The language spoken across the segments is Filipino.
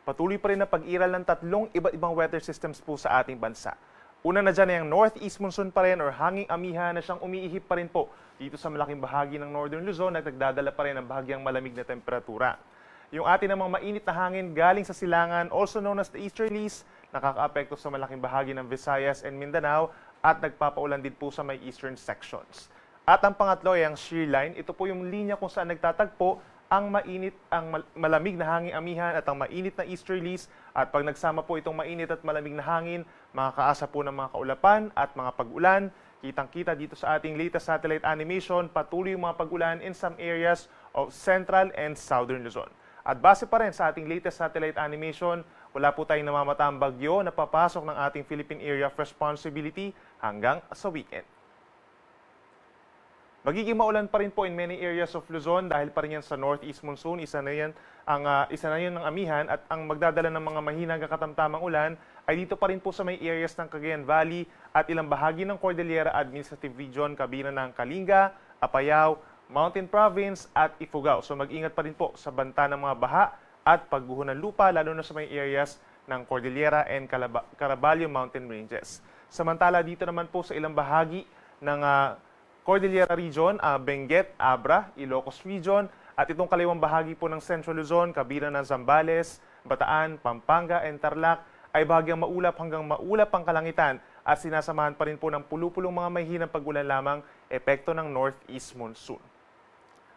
patuloy pa rin na pag-iral ng tatlong iba't ibang weather systems po sa ating bansa. Una na dyan ay ang northeast monsoon pa rin or hanging amihan na siyang umiihip pa rin po dito sa malaking bahagi ng Northern Luzon at nagdadala pa rin ng bahagyang malamig na temperatura. Yung atin namang mainit na hangin galing sa silangan, also known as the easterlies, nakakaapekto sa malaking bahagi ng Visayas and Mindanao at nagpapaulan din po sa may eastern sections. At ang pangatlo ay ang shear line. Ito po yung linya kung saan nagtatagpo ang malamig na hanging amihan at ang mainit na easterlies. At pag nagsama po itong mainit at malamig na hangin, makakaasa po ng mga kaulapan at mga pag-ulan. Kitang-kita dito sa ating latest satellite animation, patuloy yung mga pag-ulan in some areas of central and southern Luzon. At base pa rin sa ating latest satellite animation, wala po tayong namamataang bagyo na papasok ng ating Philippine Area of Responsibility hanggang sa weekend. Magiging maulan pa rin po in many areas of Luzon dahil pa rin yan sa northeast monsoon. Isa na yan ng amihan at ang magdadala ng mga mahina hanggang katamtamang ulan ay dito pa rin po sa may areas ng Cagayan Valley at ilang bahagi ng Cordillera Administrative Region, kabilang ng Kalinga, Apayao, Mountain Province at Ifugao. So mag-ingat pa rin po sa banta ng mga baha at pagguho ng lupa lalo na sa may areas ng Cordillera and Caraballo Mountain Ranges. Samantala dito naman po sa ilang bahagi ng Cordillera Region, Benguet, Abra, Ilocos Region, at itong kaliwang bahagi po ng Central Luzon, kabilang ng Zambales, Bataan, Pampanga, and Tarlac, ay bahagyang maulap hanggang maulap ang kalangitan at sinasamahan pa rin po ng pulupulong mga mahihinang pag-ulan lamang epekto ng northeast monsoon.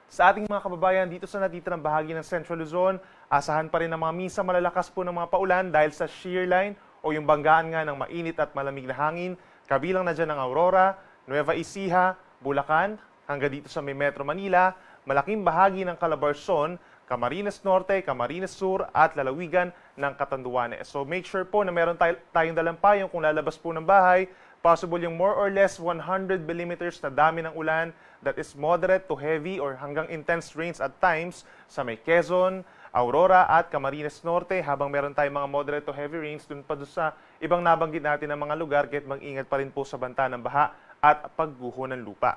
Sa ating mga kababayan dito sa natitirang bahagi ng Central Luzon, asahan pa rin ang mga minsan malalakas po ng mga paulan dahil sa shear line o yung banggaan nga ng mainit at malamig na hangin, kabilang na dyan ng Aurora, Nueva Ecija, Bulacan, hanggang dito sa may Metro Manila, malaking bahagi ng Calabarzon, Camarines Norte, Camarines Sur, at lalawigan ng Catanduanes. So make sure po na meron tayong dalang payong kung lalabas po ng bahay. Possible yung more or less 100 millimeters na dami ng ulan that is moderate to heavy or hanggang intense rains at times sa may Quezon, Aurora at Camarines Norte, habang meron tayong mga moderate to heavy rains dun pa sa ibang nabanggit natin ng mga lugar, kahit mag-ingat pa rin po sa banta ng baha at pagguho ng lupa.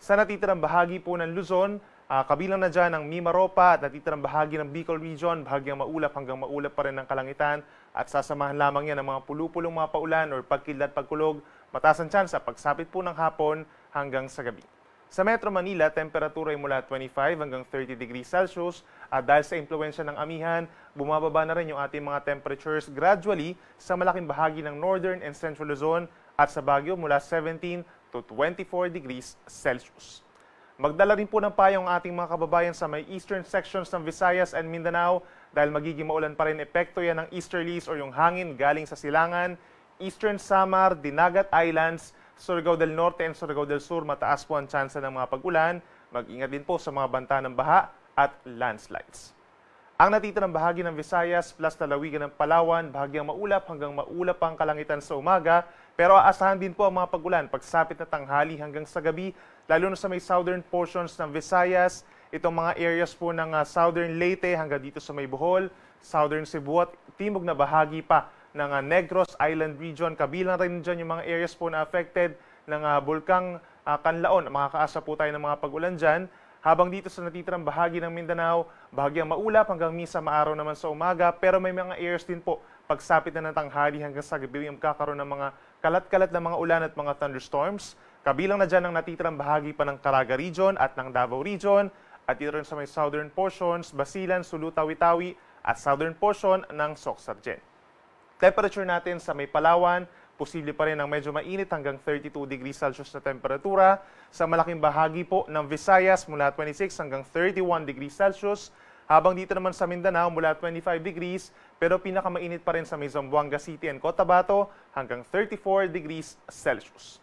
Sa natitirang bahagi po ng Luzon, kabilang na dyan ang Mimaropa at natitirang bahagi ng Bicol Region, bahagyang maulap hanggang maulap pa rin ng kalangitan at sasamahan lamang yan ng mga pulupulong mga paulan or pagkidlat pagkulog, mataas ang tsansa pagsapit po ng hapon hanggang sa gabi. Sa Metro Manila, temperatura ay mula 25 hanggang 30 degrees Celsius at dahil sa impluensya ng amihan, bumababa na rin yung ating mga temperatures gradually sa malaking bahagi ng Northern and Central Luzon at sa Baguio mula 17 to 24 degrees Celsius. Magdala rin po ng payong ating mga kababayan sa may eastern sections ng Visayas and Mindanao dahil magiging maulan pa rin epekto yan ng easterlies o yung hangin galing sa silangan, Eastern Samar, Dinagat Islands, Surigao del Norte and Surigao del Sur, mataas po ang tsansa ng mga pag-ulan. Mag-ingat din po sa mga banta ng baha at landslides. Ang natitirang bahagi ng Visayas plus lalawigan ng Palawan, bahagyang maulap hanggang maulap ang kalangitan sa umaga, pero aasahan din po ang mga pag-ulan pagsapit na tanghali hanggang sa gabi, lalo na sa may southern portions ng Visayas, itong mga areas po ng southern Leyte hanggang dito sa may Bohol, southern Cebu at timog na bahagi pa ng Negros Island Region. Kabilang rin dyan yung mga areas po na affected ng Bulkang Kanlaon. Makakaasa po tayo ng mga pag-ulan dyan. Habang dito sa natitirang bahagi ng Mindanao, bahagyang maulap hanggang misa maaraw naman sa umaga, pero may mga areas din po pagsapit na ng tanghali hanggang sa gabi yung kakaroon ng mga kalat-kalat na mga ulan at mga thunderstorms. Kabilang na dyan ang natitirang bahagi pa ng Caraga Region at ng Davao Region, at dito rin sa may southern portions, Basilan, Sulu, Tawi-Tawi at southern portion ng Soc-Sargen. Temperature natin sa may Palawan, posible pa rin ang medyo mainit hanggang 32 degrees Celsius na temperatura. Sa malaking bahagi po ng Visayas mula 26 hanggang 31 degrees Celsius. Habang dito naman sa Mindanao mula 25 degrees, pero pinakamainit pa rin sa may Zamboanga City and Cotabato hanggang 34 degrees Celsius.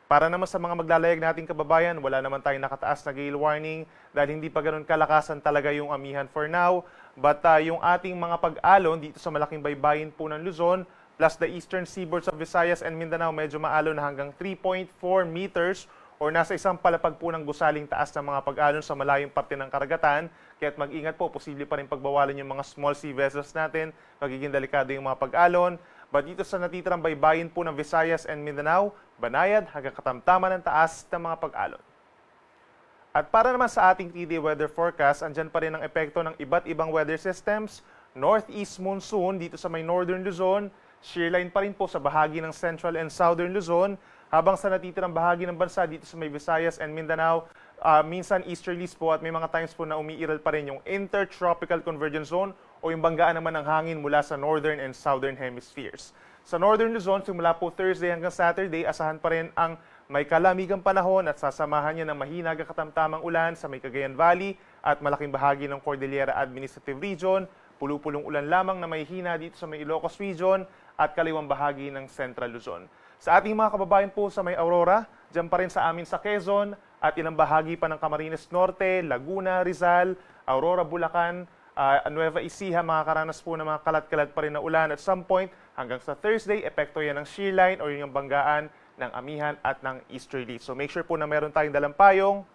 Para naman sa mga maglalayag nating kababayan, wala naman tayong nakataas na gale warning dahil hindi pa ganun kalakasan talaga yung amihan for now. But yung ating mga pag-alon dito sa malaking baybayin po ng Luzon, plus the eastern seaboards of Visayas and Mindanao, medyo maalon na hanggang 3.4 meters or nasa isang palapag po ng gusaling taas ng mga pag-alon sa malayong parte ng karagatan. Kaya't mag-ingat po, posible pa rin pagbawalan yung mga small sea vessels natin, magiging delikado yung mga pag-alon. But dito sa natitirang baybayin po ng Visayas and Mindanao, banayad hanggang katamtaman ng taas ng mga pag-alon. At para naman sa ating 3-day weather forecast, andyan pa rin ang epekto ng iba't ibang weather systems northeast monsoon dito sa may northern Luzon, shearline pa rin po sa bahagi ng central and southern Luzon, habang sa natitirang bahagi ng bansa dito sa may Visayas and Mindanao, minsan easterlies po at may mga times po na umiiral pa rin yung intertropical convergence zone o yung banggaan naman ng hangin mula sa northern and southern hemispheres. Sa northern Luzon, simula po Thursday hanggang Saturday, asahan pa rin ang may kalamigang panahon at sasamahan niya ng mahina hanggang katamtamang ulan sa may Cagayan Valley at malaking bahagi ng Cordillera Administrative Region, pulu-pulong ulan lamang na may hina dito sa may Ilocos Region at kaliwang bahagi ng Central Luzon. Sa ating mga kababayan po sa may Aurora, dyan pa rin sa amin sa Quezon at ilang bahagi pa ng Camarines Norte, Laguna, Rizal, Aurora, Bulacan, Nueva Ecija, makakaranas po ng mga kalat-kalat pa rin na ulan at some point hanggang sa Thursday, epekto yan ng shearline o yung banggaan ng amihan at ng easterly. So make sure po na meron tayong dalang payong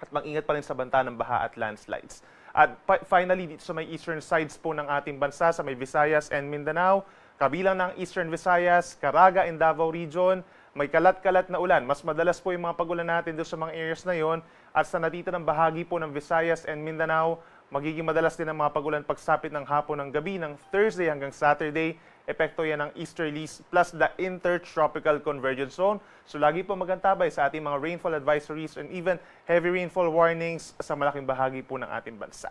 at mag-ingat pa rin sa banta ng baha at landslides. At finally, dito sa may eastern sides po ng ating bansa, sa may Visayas and Mindanao, kabilang ng Eastern Visayas, Caraga and Davao Region, may kalat-kalat na ulan. Mas madalas po yung mga pag-ulan natin doon sa mga areas na yon at sa natitirang bahagi po ng Visayas and Mindanao, magiging madalas din ang mga pag-ulan pagsapit ng hapon ng gabi ng Thursday hanggang Saturday. Epekto yan ng easterlies plus the intertropical convergence zone. So lagi po magantabay sa ating mga rainfall advisories and even heavy rainfall warnings sa malaking bahagi po ng ating bansa.